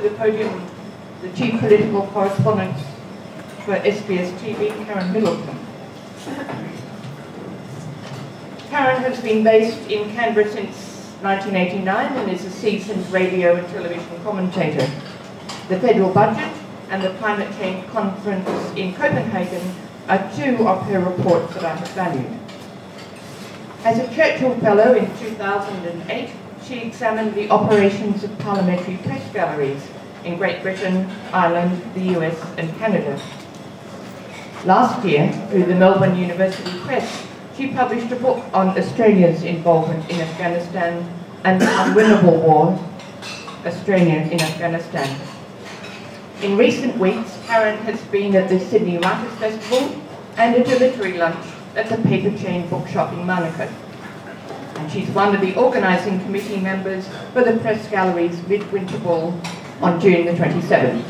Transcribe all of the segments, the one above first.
the podium the Chief Political Correspondent for SBS TV, Karen Middleton. Karen has been based in Canberra since 1989 and is a seasoned radio and television commentator. The federal budget and the climate change conference in Copenhagen are two of her reports that I have valued. As a Churchill Fellow in 2008, she examined the operations of parliamentary press galleries in Great Britain, Ireland, the US and Canada. Last year, through the Melbourne University Press, she published a book on Australia's involvement in Afghanistan and the unwinnable war, Australia in Afghanistan. In recent weeks, Karen has been at the Sydney Writers' Festival and at a literary lunch at the Paper Chain Bookshop in Monaco. And she's one of the organising committee members for the Press Gallery's Midwinter Ball on June the 27th.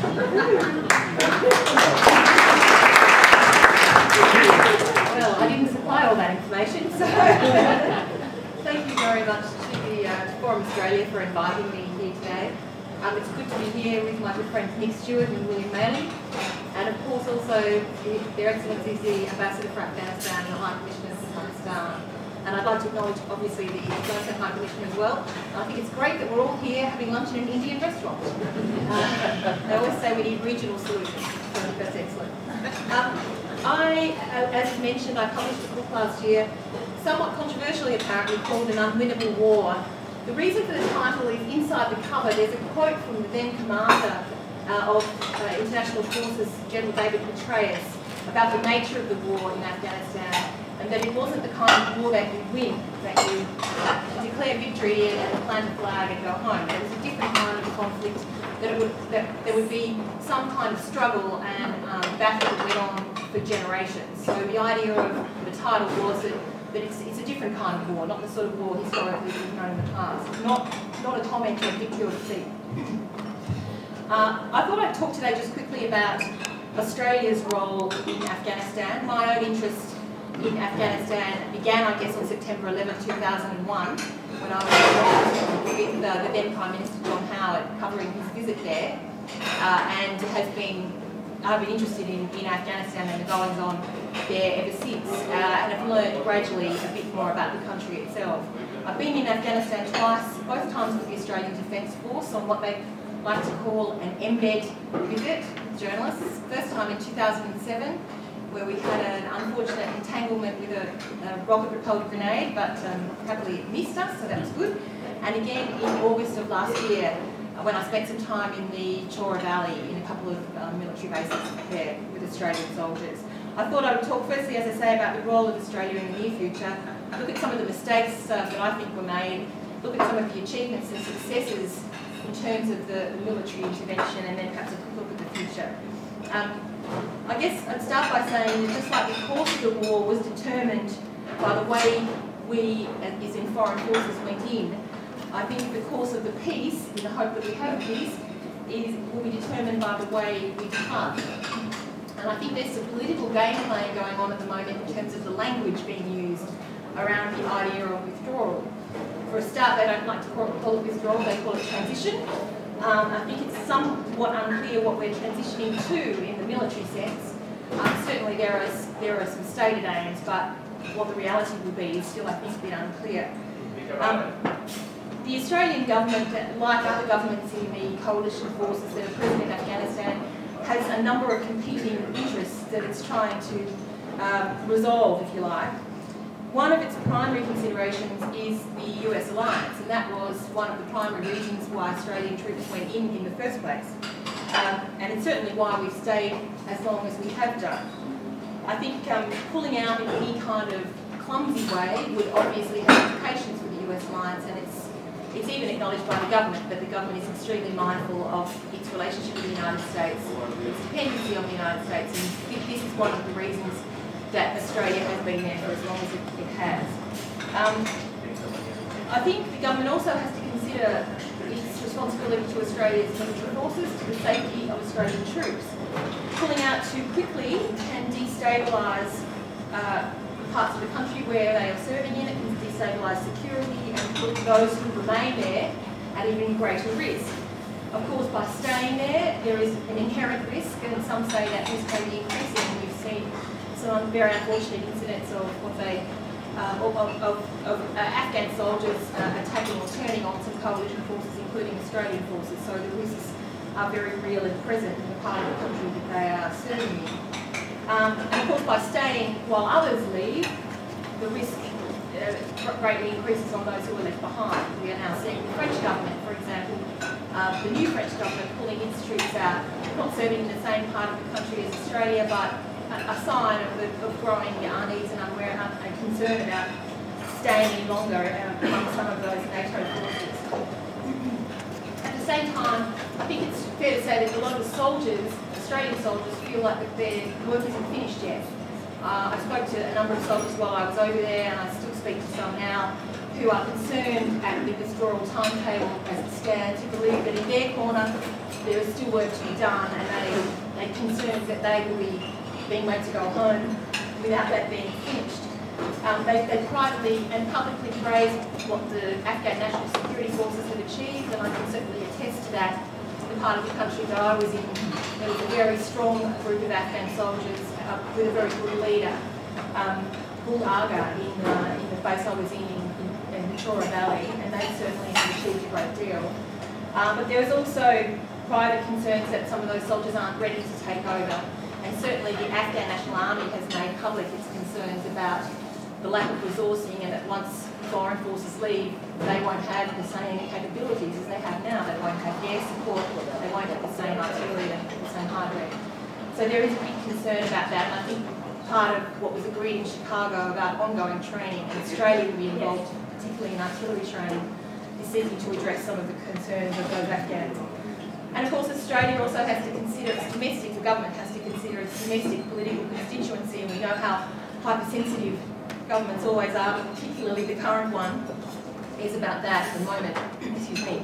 Well, I didn't supply all that information, so thank you very much to the Forum Australia for inviting me here today. It's good to be here with my good friends Nick Stewart and William Maley, and of course also Their Excellencies the Ambassador for Afghanistan and the High Commissioner for Pakistan. And I'd like to acknowledge obviously the Afghanistan High Commissioner as well. I think it's great that we're all here having lunch in an Indian restaurant. They always say we need regional solutions, so that's excellent. As mentioned, I published a book last year, somewhat controversially apparently, called An Unwinnable War. The reason for the title is inside the cover. There's a quote from the then commander of International Forces, General David Petraeus, about the nature of the war in Afghanistan, and that it wasn't the kind of war that you win, that you declare victory and plant a flag and go home. It was a different kind of conflict, that there would be some kind of struggle and battle that went on for generations. So the idea of the title was that it's a different kind of war, not the sort of war historically we've known in the past. Not a comment on victory or defeat. I thought I'd talk today just quickly about Australia's role in Afghanistan. My own interest in Afghanistan began, I guess, on September 11, 2001, when I was with the then Prime Minister John Howard covering his visit there, and I've been interested in Afghanistan and the goings-on there ever since, and have learned gradually a bit more about the country itself. I've been in Afghanistan twice, both times with the Australian Defence Force on what they like to call an embed visit with journalists. First time in 2007, where we had an unfortunate entanglement with a rocket-propelled grenade, but happily it missed us, so that was good. And again in August of last year, when I spent some time in the Chora Valley in a couple of military bases there with Australian soldiers. I thought I would talk firstly, as I say, about the role of Australia in the near future, look at some of the mistakes that I think were made, look at some of the achievements and successes in terms of the military intervention, and then perhaps a quick look at the future. I guess I'd start by saying that just like the course of the war was determined by the way we, as in foreign forces, went in, I think the course of the peace, in the hope that we have peace, will be determined by the way we depart. And I think there's some political game playing going on at the moment in terms of the language being used around the idea of withdrawal. For a start, they don't like to call it withdrawal, they call it transition. I think it's somewhat unclear what we're transitioning to in the military sense. Certainly there are some stated aims, but what the reality will be is still, I think, a bit unclear. The Australian government, like other governments in the coalition forces that are present in Afghanistan, has a number of competing interests that it's trying to resolve, if you like. One of its primary considerations is the US alliance, and that was one of the primary reasons why Australian troops went in the first place. And it's certainly why we've stayed as long as we have done. I think pulling out in any kind of clumsy way would obviously have implications for the US alliance, and it's even acknowledged by the government that the government is extremely mindful of its relationship with the United States, its dependency on the United States, and this is one of the reasons that Australia has been there for as long as it has. I think the government also has to consider its responsibility to Australia's military forces, to the safety of Australian troops. Pulling out too quickly can destabilise parts of the country where they are serving in. It can destabilise security and put those who remain there at even greater risk. Of course, by staying staying there, there is an inherent risk, and some say that risk may be increasing. And we've seen some very unfortunate incidents of what they Afghan soldiers attacking or turning on some coalition forces, including Australian forces. So the risks are very real and present in the part of the country that they are serving in. And of course, by staying while others leave, the risk greatly increases on those who are left behind. We are now seeing the French government, for example, the new French government pulling its troops out, not serving in the same part of the country as Australia, but a sign of growing unease and concern about staying any longer among some of those NATO forces. At the same time, I think it's fair to say that a lot of the soldiers, Australian soldiers, feel like that their work isn't finished yet. I spoke to a number of soldiers while I was over there, and I still speak to some now, who are concerned at the withdrawal timetable as it stands, who believe that in their corner there is still work to be done, and they're concerned that they will be being made to go home without that being finished. They privately and publicly praised what the Afghan National Security Forces have achieved, and I can certainly attest to that. The part of the country that I was in, there was a very strong group of Afghan soldiers with a very good leader, Aga, in the base I was in the Chora Valley, and they certainly have achieved a great deal. But there is also private concerns that some of those soldiers aren't ready to take over, and certainly the Afghan National Army has made public its concerns about the lack of resourcing, and that once foreign forces leave, they won't have the same capabilities as they have now. They won't have air support, they won't have the same artillery, they won't have the same hardware. So there is a big concern about that, and I think part of what was agreed in Chicago about ongoing training, and Australia will be involved, particularly in artillery training, is seeking to address some of the concerns of those Afghans. And of course, Australia also has to consider its domestic, the government has to consider its domestic political constituency, and we know how hypersensitive governments always are, but particularly the current one is about that at the moment. Excuse me.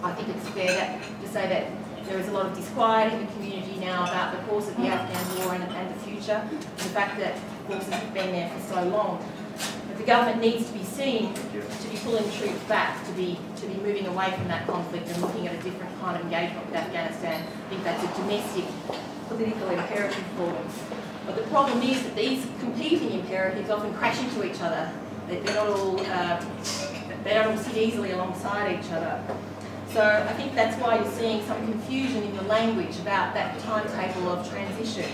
I think it's fair to say that there is a lot of disquiet in the community now about the course of the Afghan war and the future, and the fact that forces have been there for so long. But the government needs to be seen to be pulling troops back, to be moving away from that conflict and looking at a different kind of engagement with Afghanistan. I think that's a domestic political imperative for them. But the problem is that these competing imperatives often crash into each other. They don't all sit easily alongside each other. So I think that's why you're seeing some confusion in the language about that timetable of transition.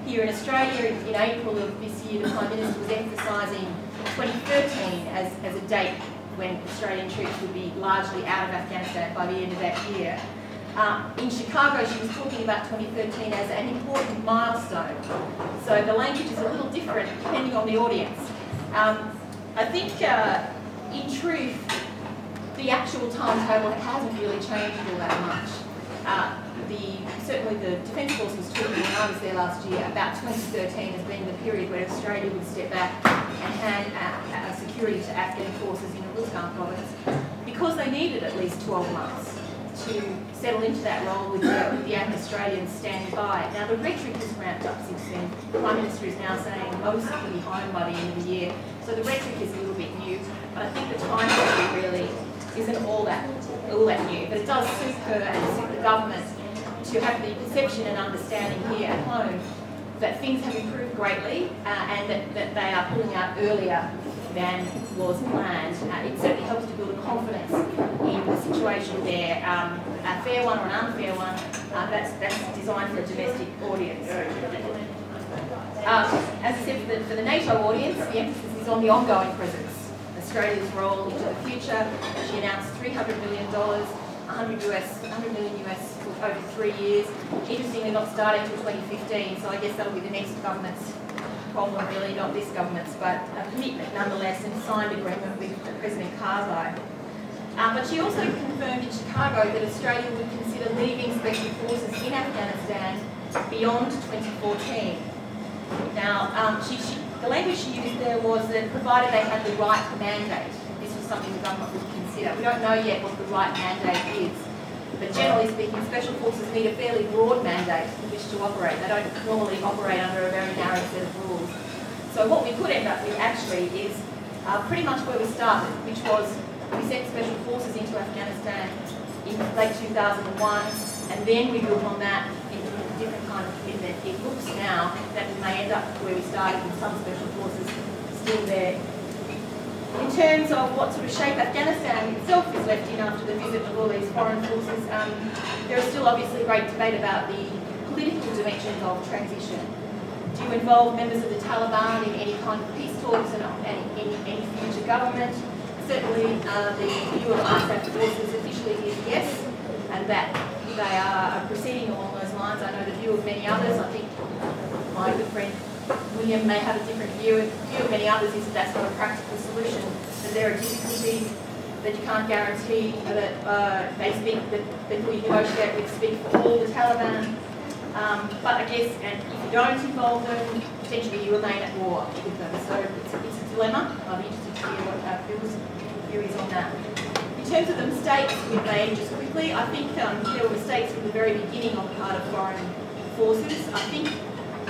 Here in Australia, in April of this year, the Prime Minister was emphasising 2013 as a date when Australian troops would be largely out of Afghanistan by the end of that year. In Chicago, she was talking about 2013 as an important milestone. So the language is a little different depending on the audience. I think, in truth, the actual timetable hasn't really changed all that much. Certainly the Defence Force was talking when I was there last year about 2013 as being the period where Australia would step back and hand security to Afghan forces in the Middleton province, because they needed at least 12 months to settle into that role with the Australians standing by. Now the rhetoric has ramped up since then. The Prime Minister is now saying most will be home by the end of the year. So the rhetoric is a little bit new, but I think the timetable really isn't all that new. But it does suit her and suit the government to have the perception and understanding here at home that things have improved greatly and that they are pulling out earlier than was planned. It certainly helps to build a confidence in the situation there, a fair one or an unfair one, that's designed for a domestic audience. As I said, for the NATO audience, the emphasis is on the ongoing presence, Australia's role into the future. She announced $300 million, $100 million US for over 3 years. Interestingly, not starting until 2015, so I guess that'll be the next government's problem, really, not this government's, but a commitment nonetheless, and signed agreement with President Karzai. But she also confirmed in Chicago that Australia would consider leaving special forces in Afghanistan beyond 2014. Now, the language she used there was that provided they had the right mandate, this was something the government would consider. We don't know yet what the right mandate is, but generally speaking, special forces need a fairly broad mandate in which to operate. They don't normally operate under a very narrow set of rules. So what we could end up with actually is pretty much where we started, which was we sent special forces into Afghanistan in late 2001. And then we built on that into a different kind of commitment. It looks now that we may end up where we started with some special forces still there. In terms of what sort of shape Afghanistan itself is left in after the visit of all these foreign forces, there is still obviously a great debate about the political dimensions of transition. Do you involve members of the Taliban in any kind of peace talks and any future government? Certainly the view of ISAF forces officially is yes, and that they are proceeding along those lines. I know the view of many others. I think my good friend William may have a different view. The view of many others is that that's not a practical solution, that there are difficulties, that you can't guarantee that they speak, that people you negotiate with speak for all the Taliban. But I guess, and if you don't involve them, potentially you remain at war with them. So it's a dilemma. I'll be interested to hear what Phil's view is on that. In terms of the mistakes we've made, just quickly, I think there were mistakes from the very beginning on the part of foreign forces. I think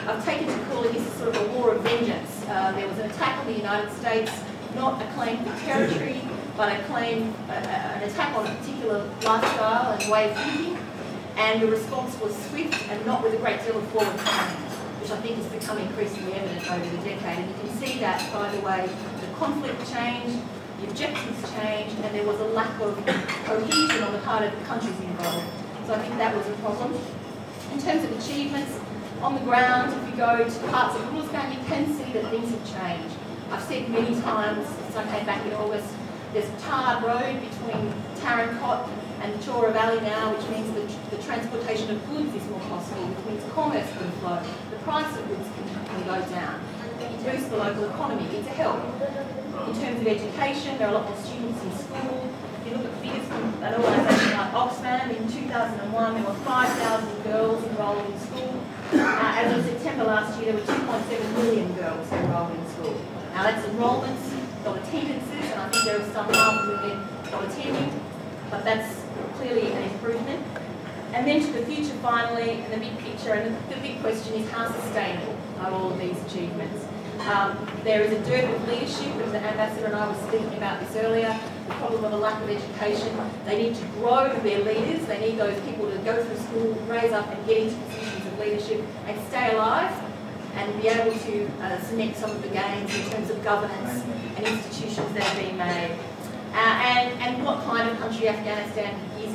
I've taken to calling this sort of a war of vengeance. There was an attack on the United States, not a claim for territory, but a claim, an attack on a particular lifestyle and way of thinking. And the response was swift and not with a great deal of forward planning, which I think has become increasingly evident over the decade. And you can see that by the way the conflict changed, the objectives changed, and there was a lack of cohesion on the part of the countries involved. So I think that was a problem. In terms of achievements, on the ground, if you go to parts of Middleton, you can see that things have changed. I've said many times, since I came back in August, there's a tarred road between Tarancot and the Chora Valley now, which means that the transportation of goods is more possible, which means commerce can flow, the price of goods can go down. It boosts the local economy, it's a help. In terms of education, there are a lot more students in school. If you look at figures from an organisation like Oxfam, in 2001 there were 5,000 girls enrolled in school. As of September last year, there were 2.7 million girls enrolled in school. Now that's enrolments, not attendances, and I think there are some 500,000 not attending, but that's clearly an improvement. And then to the future finally, and the big picture, and the big question is how sustainable are all of these achievements? There is a dearth of leadership, and the Ambassador and I were speaking about this earlier, the problem of a lack of education. They need to grow their leaders, they need those people to go through school, raise up and get into positions of leadership and stay alive and be able to cement some of the gains in terms of governance and institutions that are being made. And what kind of country Afghanistan is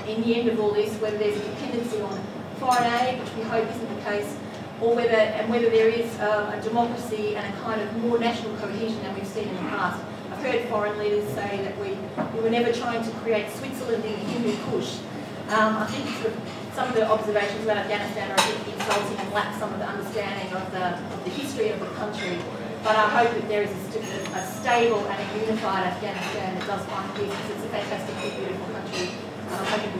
in the end of all this, whether there's a dependency on foreign aid, which we hope isn't the case, or whether there is a democracy and a kind of more national cohesion than we've seen in the past. I've heard foreign leaders say that we were never trying to create Switzerland in the Hindu Kush. I think some of the observations about Afghanistan are a bit insulting and lack some of the understanding of the history of the country. But I hope that there is a stable and a unified Afghanistan that does find peace. It's a fantastically beautiful country. And I'm hoping